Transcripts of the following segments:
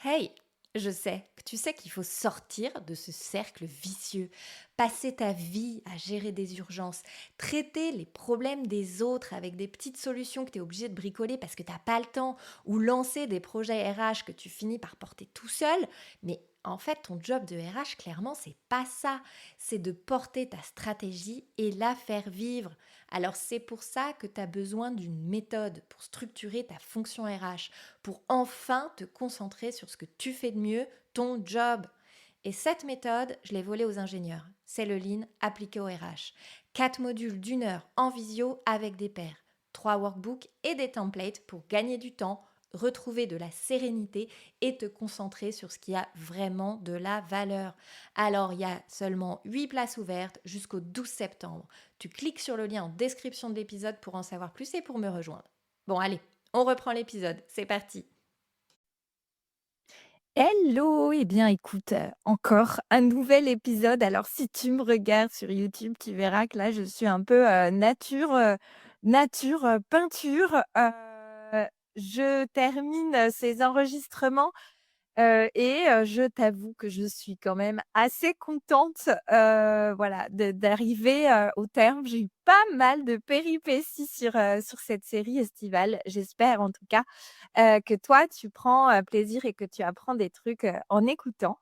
Hey, je sais que tu sais qu'il faut sortir de ce cercle vicieux, passer ta vie à gérer des urgences, traiter les problèmes des autres avec des petites solutions que tu es obligé de bricoler parce que tu n'as pas le temps, ou lancer des projets RH que tu finis par porter tout seul. Mais en fait, ton job de RH, clairement, c'est pas ça. C'est de porter ta stratégie et la faire vivre. Alors c'est pour ça que tu as besoin d'une méthode pour structurer ta fonction RH, pour enfin te concentrer sur ce que tu fais de mieux, ton job. Et cette méthode, je l'ai volée aux ingénieurs. C'est le Lean appliqué au RH. 4 modules d'une heure en visio avec des pairs. 3 workbooks et des templates pour gagner du temps, retrouver de la sérénité et te concentrer sur ce qui a vraiment de la valeur. Alors, il y a seulement 8 places ouvertes jusqu'au 12 septembre. Tu cliques sur le lien en description de l'épisode pour en savoir plus et pour me rejoindre. Bon, allez, on reprend l'épisode. C'est parti. Hello! Eh bien, écoute, encore un nouvel épisode. Alors, si tu me regardes sur YouTube, tu verras que là, je suis un peu, nature, peinture. Je termine, ces enregistrements. Je t'avoue que je suis quand même assez contente, voilà, d'arriver, au terme. J'ai eu pas mal de péripéties sur cette série estivale. J'espère en tout cas, que toi tu prends, plaisir et que tu apprends des trucs, en écoutant.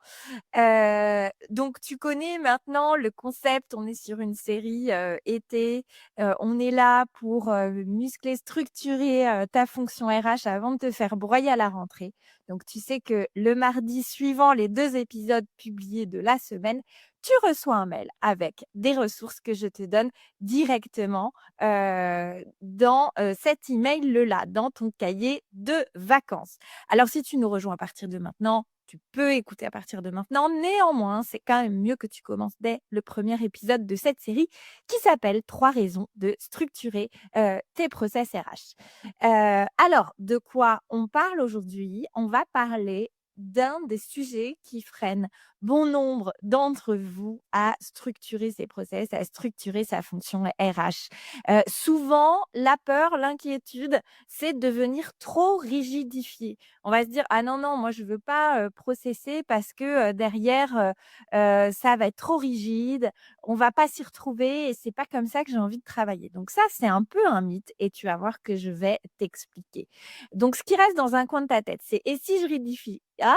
Donc tu connais maintenant le concept, on est sur une série, été, on est là pour, muscler, structurer, ta fonction RH avant de te faire broyer à la rentrée. Donc tu sais que le mardi suivant les 2 épisodes publiés de la semaine, tu reçois un mail avec des ressources que je te donne directement, dans, cet email-là, dans ton cahier de vacances. Alors si tu nous rejoins à partir de maintenant, tu peux écouter à partir de maintenant. Néanmoins, c'est quand même mieux que tu commences dès le premier épisode de cette série qui s'appelle «3 raisons de structurer, tes process RH». Alors, de quoi on parle aujourd'hui? On va parler d'un des sujets qui freinent bon nombre d'entre vous à structurer ses process, à structurer sa fonction RH. Souvent, la peur, l'inquiétude, c'est de devenir trop rigidifié. On va se dire: «Ah non, non, moi je veux pas, processer parce que, derrière, ça va être trop rigide, on va pas s'y retrouver et c'est pas comme ça que j'ai envie de travailler». Donc ça, c'est un peu un mythe et tu vas voir que je vais t'expliquer. Donc ce qui reste dans un coin de ta tête, c'est: «Et si je rigidifie?» Ah!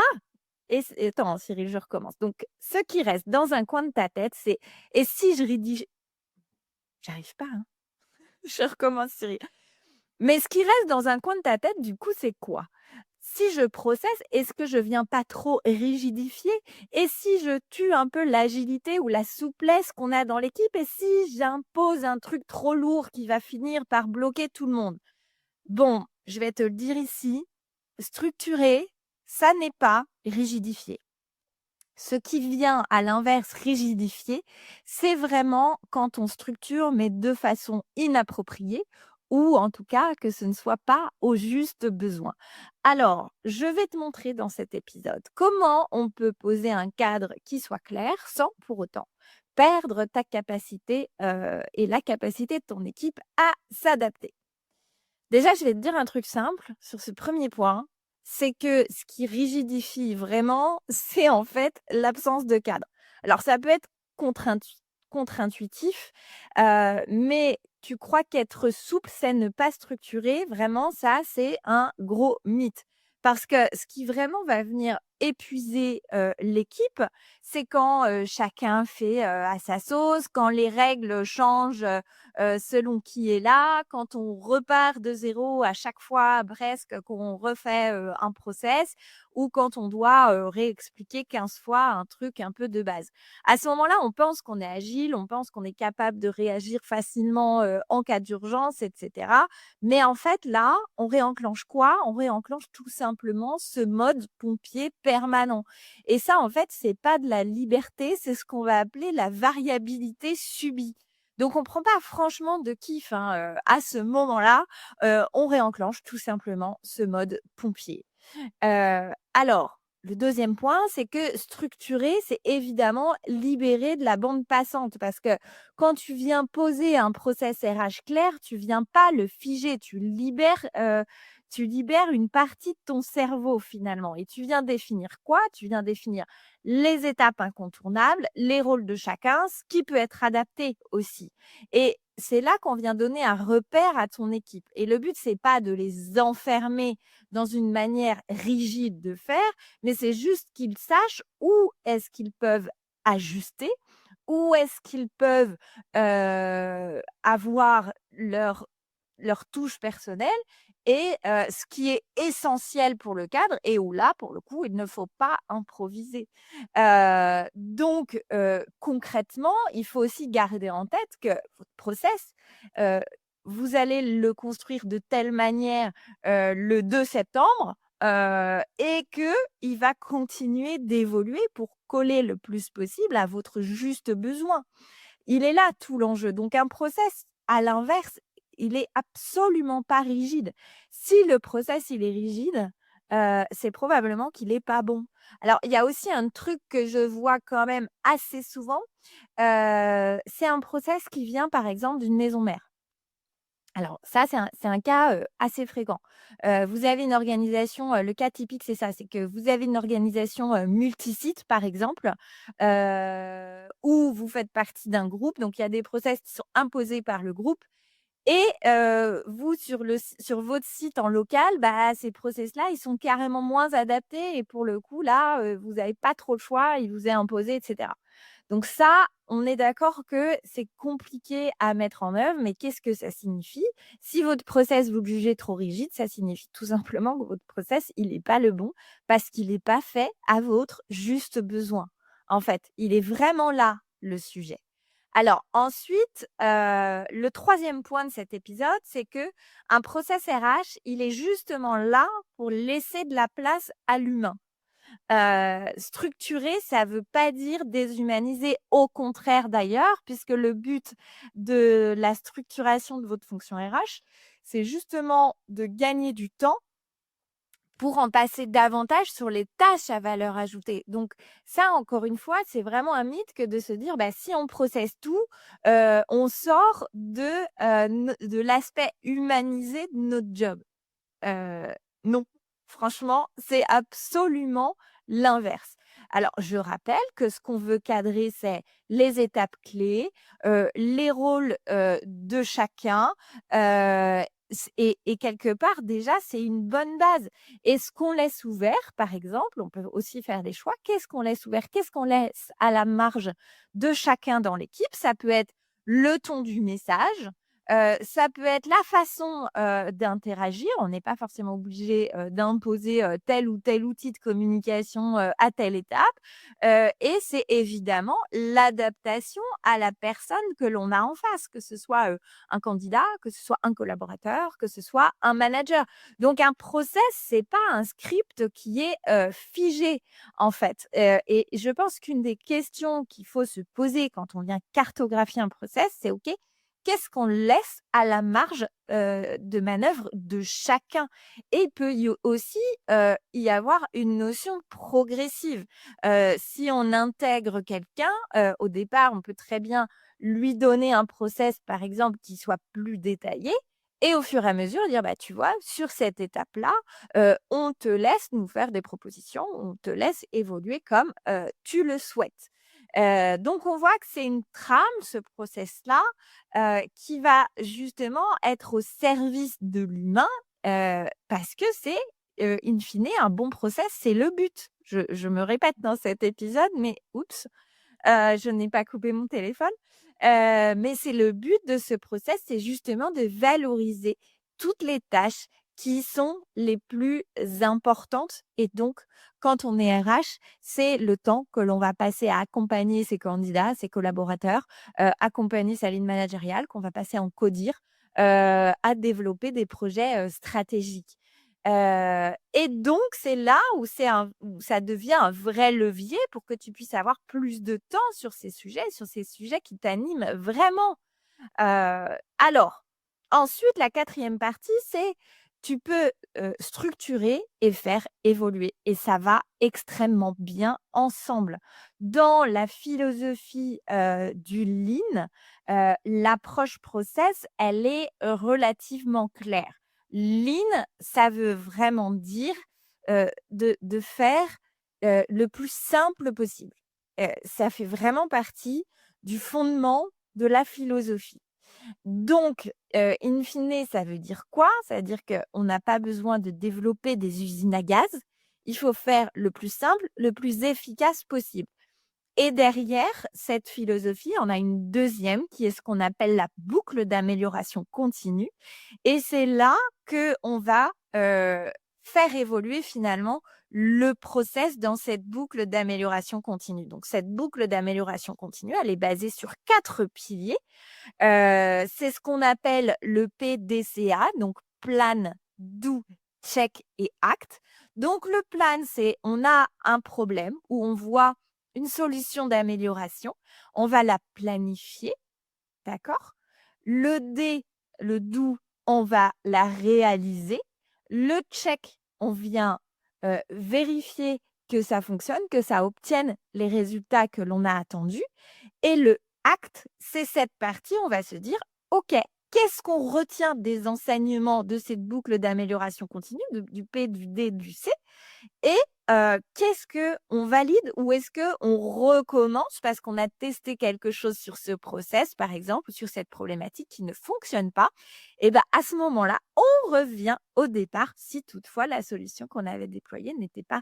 Attends Cyril, je recommence. Donc ce qui reste dans un coin de ta tête, c'est: «Et si je rédige?» J'arrive pas, hein. Je recommence Cyril. Mais ce qui reste dans un coin de ta tête, du coup, c'est quoi? Si je processe, est-ce que je viens pas trop rigidifier? Et si je tue un peu l'agilité ou la souplesse qu'on a dans l'équipe? Et si j'impose un truc trop lourd qui va finir par bloquer tout le monde? Bon, je vais te le dire ici, structurer, ça n'est pas rigidifier. Ce qui vient à l'inverse rigidifier, c'est vraiment quand on structure, mais de façon inappropriée ou en tout cas que ce ne soit pas au juste besoin. Alors, je vais te montrer dans cet épisode comment on peut poser un cadre qui soit clair sans pour autant perdre ta capacité et la capacité de ton équipe à s'adapter. Déjà, je vais te dire un truc simple sur ce premier point, c'est que ce qui rigidifie vraiment, c'est en fait l'absence de cadre. Alors ça peut être contre-intuitif, mais tu crois qu'être souple, c'est ne pas structurer, vraiment ça, c'est un gros mythe. Parce que ce qui vraiment va venir épuiser, l'équipe, c'est quand, chacun fait, à sa sauce, quand les règles changent, selon qui est là, quand on repart de zéro à chaque fois presque qu'on refait, un process ou quand on doit, réexpliquer 15 fois un truc un peu de base. À ce moment-là, on pense qu'on est agile, on pense qu'on est capable de réagir facilement, en cas d'urgence et cetera. Mais en fait, là, on réenclenche quoi? On réenclenche tout simplement ce mode pompier permanent et ça, en fait, c'est pas de la liberté, c'est ce qu'on va appeler la variabilité subie. Donc on prend pas franchement de kiff, hein, à ce moment-là, on réenclenche tout simplement ce mode pompier. Alors, le deuxième point, c'est que structurer, c'est évidemment libérer de la bande passante parce que quand tu viens poser un process RH clair, tu viens pas le figer, tu libères, tu libères une partie de ton cerveau finalement et tu viens définir quoi? Tu viens définir les étapes incontournables, les rôles de chacun, ce qui peut être adapté aussi et c'est là qu'on vient donner un repère à ton équipe et le but, c'est pas de les enfermer dans une manière rigide de faire, mais c'est juste qu'ils sachent où est-ce qu'ils peuvent ajuster, où est-ce qu'ils peuvent, avoir leur touche personnelle et ce qui est essentiel pour le cadre et où là, pour le coup, il ne faut pas improviser. Donc concrètement, il faut aussi garder en tête que votre process, heu, vous allez le construire de telle manière, le 2 septembre, et qu'il va continuer d'évoluer pour coller le plus possible à votre juste besoin. Il est là tout l'enjeu. Donc un process, à l'inverse, il est absolument pas rigide. Si le process, il est rigide, c'est probablement qu'il est pas bon. Alors, il y a aussi un truc que je vois quand même assez souvent, c'est un process qui vient, par exemple, d'une maison mère. Alors ça, c'est un cas, assez fréquent. Vous avez une organisation, le cas typique, c'est ça, c'est que vous avez une organisation, multisite, par exemple, où vous faites partie d'un groupe, donc il y a des process qui sont imposés par le groupe et vous sur votre site en local, bah, ces process-là, ils sont carrément moins adaptés et pour le coup, là, vous avez pas trop le choix, il vous est imposé et cetera. Donc ça, on est d'accord que c'est compliqué à mettre en œuvre, mais qu'est-ce que ça signifie? Si votre process, vous le jugez trop rigide, ça signifie tout simplement que votre process, il est pas le bon parce qu'il est pas fait à votre juste besoin. En fait, il est vraiment là, le sujet. Alors ensuite, le troisième point de cet épisode, c'est que un process RH, il est justement là pour laisser de la place à l'humain. Structurer, ça veut pas dire déshumaniser, au contraire d'ailleurs, puisque le but de la structuration de votre fonction RH, c'est justement de gagner du temps pour en passer davantage sur les tâches à valeur ajoutée. Donc ça, encore une fois, c'est vraiment un mythe que de se dire, bah, si on processe tout, on sort de l'aspect humanisé de notre job. Heu, non, franchement, c'est absolument l'inverse. Alors, je rappelle que ce qu'on veut cadrer, c'est les étapes clés, les rôles, de chacun, et quelque part, déjà, c'est une bonne base et ce qu'on laisse ouvert, par exemple, on peut aussi faire des choix. Qu'est-ce qu'on laisse ouvert? Qu'est-ce qu'on laisse à la marge de chacun dans l'équipe? Ça peut être le ton du message, ça peut être la façon, d'interagir. On n'est pas forcément obligé, d'imposer, tel ou tel outil de communication, à telle étape, et c'est évidemment l'adaptation à la personne que l'on a en face, que ce soit, un candidat, que ce soit un collaborateur, que ce soit un manager. Donc un process, c'est pas un script qui est, figé, en fait, et je pense qu'une des questions qu'il faut se poser quand on vient cartographier un process, c'est: «OK, qu'est-ce qu'on laisse à la marge, de manœuvre de chacun?» Et il peut y aussi, y avoir une notion progressive. Si on intègre quelqu'un, au départ, on peut très bien lui donner un process, par exemple, qui soit plus détaillé et au fur et à mesure dire: «Bah, tu vois, sur cette étape-là, on te laisse nous faire des propositions, on te laisse évoluer comme, tu le souhaites». Donc on voit que c'est une trame, ce process-là, qui va justement être au service de l'humain, parce que c'est, in fine, un bon process, c'est le but. Je me répète dans cet épisode, mais oups, je n'ai pas coupé mon téléphone. Mais c'est le but de ce process, c'est justement de valoriser toutes les tâches qui sont les plus importantes et donc quand on est RH, c'est le temps que l'on va passer à accompagner ses candidats, ses collaborateurs, accompagner sa ligne managériale, qu'on va passer à en codir, à développer des projets, stratégiques. Et donc c'est là où ça devient un vrai levier pour que tu puisses avoir plus de temps sur ces sujets qui t'animent vraiment. Alors, ensuite la quatrième partie, c'est tu peux, structurer et faire évoluer et ça va extrêmement bien ensemble. Dans la philosophie, du Lean, l'approche process, elle est relativement claire. Lean, ça veut vraiment dire, de faire, le plus simple possible. Ça fait vraiment partie du fondement de la philosophie. Donc, in fine, ça veut dire quoi? Ça veut dire qu'on n'a pas besoin de développer des usines à gaz. Il faut faire le plus simple, le plus efficace possible. Et derrière cette philosophie, on a une deuxième qui est ce qu'on appelle la boucle d'amélioration continue et c'est là qu'on va, faire évoluer finalement le process dans cette boucle d'amélioration continue. Donc cette boucle d'amélioration continue, elle est basée sur 4 piliers. C'est ce qu'on appelle le PDCA, donc Plan, Do, Check et Act. Donc le plan, c'est on a un problème où on voit une solution d'amélioration, on va la planifier, d'accord? Le D, le Do, on va la réaliser. Le check, on vient, vérifier que ça fonctionne, que ça obtienne les résultats que l'on a attendus. Et le acte, c'est cette partie, on va se dire: «OK, qu'est-ce qu'on retient des enseignements de cette boucle d'amélioration continue, du P, du D, du C et qu'est-ce qu'on valide ou est-ce qu'on recommence parce qu'on a testé quelque chose sur ce process, par exemple, ou sur cette problématique qui ne fonctionne pas?» et ben, à ce moment-là, on revient au départ si toutefois la solution qu'on avait déployée n'était pas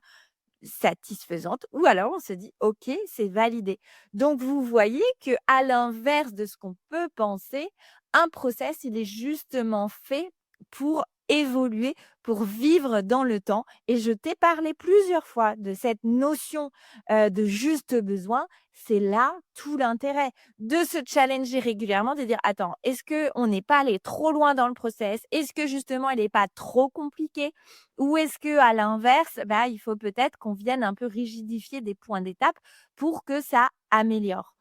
satisfaisante ou alors on se dit: «OK, c'est validé». Donc vous voyez que à l'inverse de ce qu'on peut penser, un process, il est justement fait pour évoluer, pour vivre dans le temps et je t'ai parlé plusieurs fois de cette notion, de juste besoin. C'est là tout l'intérêt de se challenger régulièrement, de dire: «Attends, est-ce qu'on n'est pas allé trop loin dans le process? Est-ce que justement il n'est pas trop compliqué?» Ou est-ce que à l'inverse, bah, il faut peut-être qu'on vienne un peu rigidifier des points d'étape pour que ça améliore?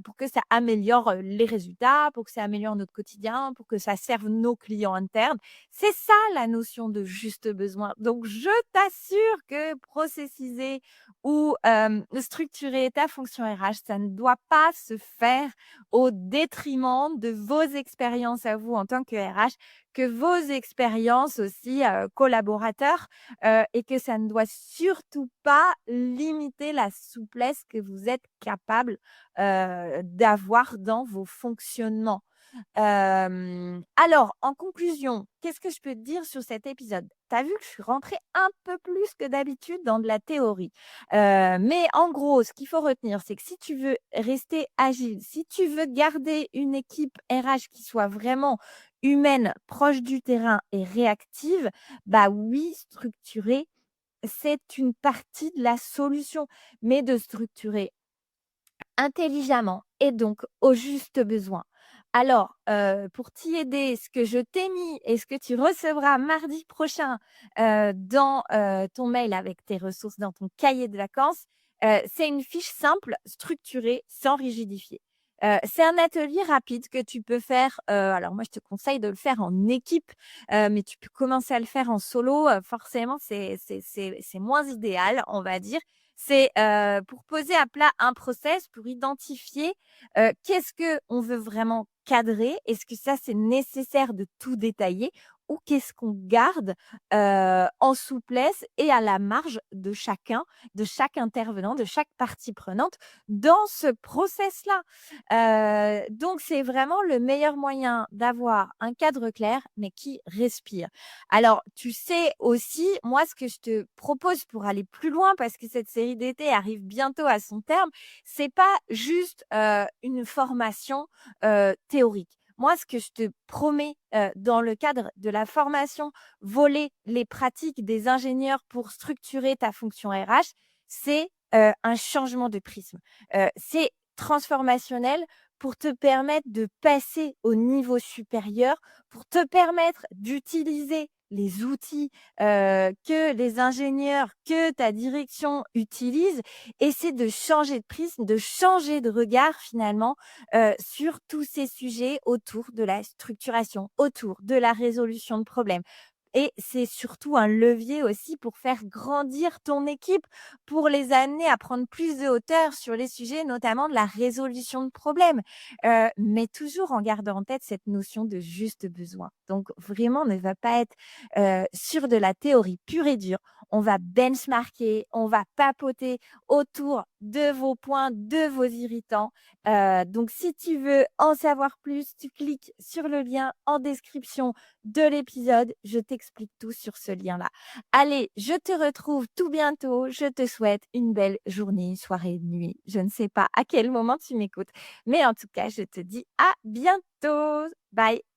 Pour que ça améliore, les résultats, pour que ça améliore notre quotidien, pour que ça serve nos clients internes. C'est ça la notion de juste besoin. Donc je t'assure que processiser ou, structurer ta fonction RH, ça ne doit pas se faire au détriment de vos expériences à vous en tant que RH, que vos expériences aussi, collaborateurs, et que ça ne doit surtout pas limiter la souplesse que vous êtes capable, d'avoir dans vos fonctionnements. Alors en conclusion, qu'est-ce que je peux te dire sur cet épisode? Tu as vu que je suis rentrée un peu plus que d'habitude dans de la théorie. Mais en gros, ce qu'il faut retenir, c'est que si tu veux rester agile, si tu veux garder une équipe RH qui soit vraiment humaine, proche du terrain et réactive, bah oui, structurer, c'est une partie de la solution. Mais de structurer intelligemment et donc au juste besoin. Alors, pour t'y aider, ce que je t'ai mis et ce que tu recevras mardi prochain, dans, ton mail avec tes ressources dans ton cahier de vacances, c'est une fiche simple, structurée, sans rigidifier. C'est un atelier rapide que tu peux faire, alors moi je te conseille de le faire en équipe, mais tu peux commencer à le faire en solo, forcément c'est moins idéal, on va dire. C'est, pour poser à plat un process, pour identifier, qu'est-ce qu'on veut vraiment cadrer? Est-ce que ça, c'est nécessaire de tout détailler? Ou qu'est-ce qu'on garde, en souplesse et à la marge de chacun, de chaque intervenant, de chaque partie prenante dans ce process-là? Donc c'est vraiment le meilleur moyen d'avoir un cadre clair, mais qui respire. Alors, tu sais aussi, moi, ce que je te propose pour aller plus loin, parce que cette série d'été arrive bientôt à son terme, c'est pas juste, une formation, théorique. Moi, ce que je te promets, dans le cadre de la formation Voler les pratiques des ingénieurs pour structurer ta fonction RH, c'est, un changement de prisme. C'est transformationnel pour te permettre de passer au niveau supérieur, pour te permettre d'utiliser les outils, que les ingénieurs, que ta direction utilise et c'est de changer de prisme, de changer de regard finalement, sur tous ces sujets autour de la structuration, autour de la résolution de problèmes, et c'est surtout un levier aussi pour faire grandir ton équipe, pour les amener à prendre plus de hauteur sur les sujets, notamment de la résolution de problèmes, mais toujours en gardant en tête cette notion de juste besoin. Donc vraiment, ne va pas être, sur de la théorie pure et dure. On va benchmarker, on va papoter autour de vos points, de vos irritants. Donc si tu veux en savoir plus, tu cliques sur le lien en description de l'épisode. Je t'explique tout sur ce lien-là. Allez, je te retrouve tout bientôt. Je te souhaite une belle journée, soirée, nuit. Je ne sais pas à quel moment tu m'écoutes, mais en tout cas, je te dis à bientôt. Bye.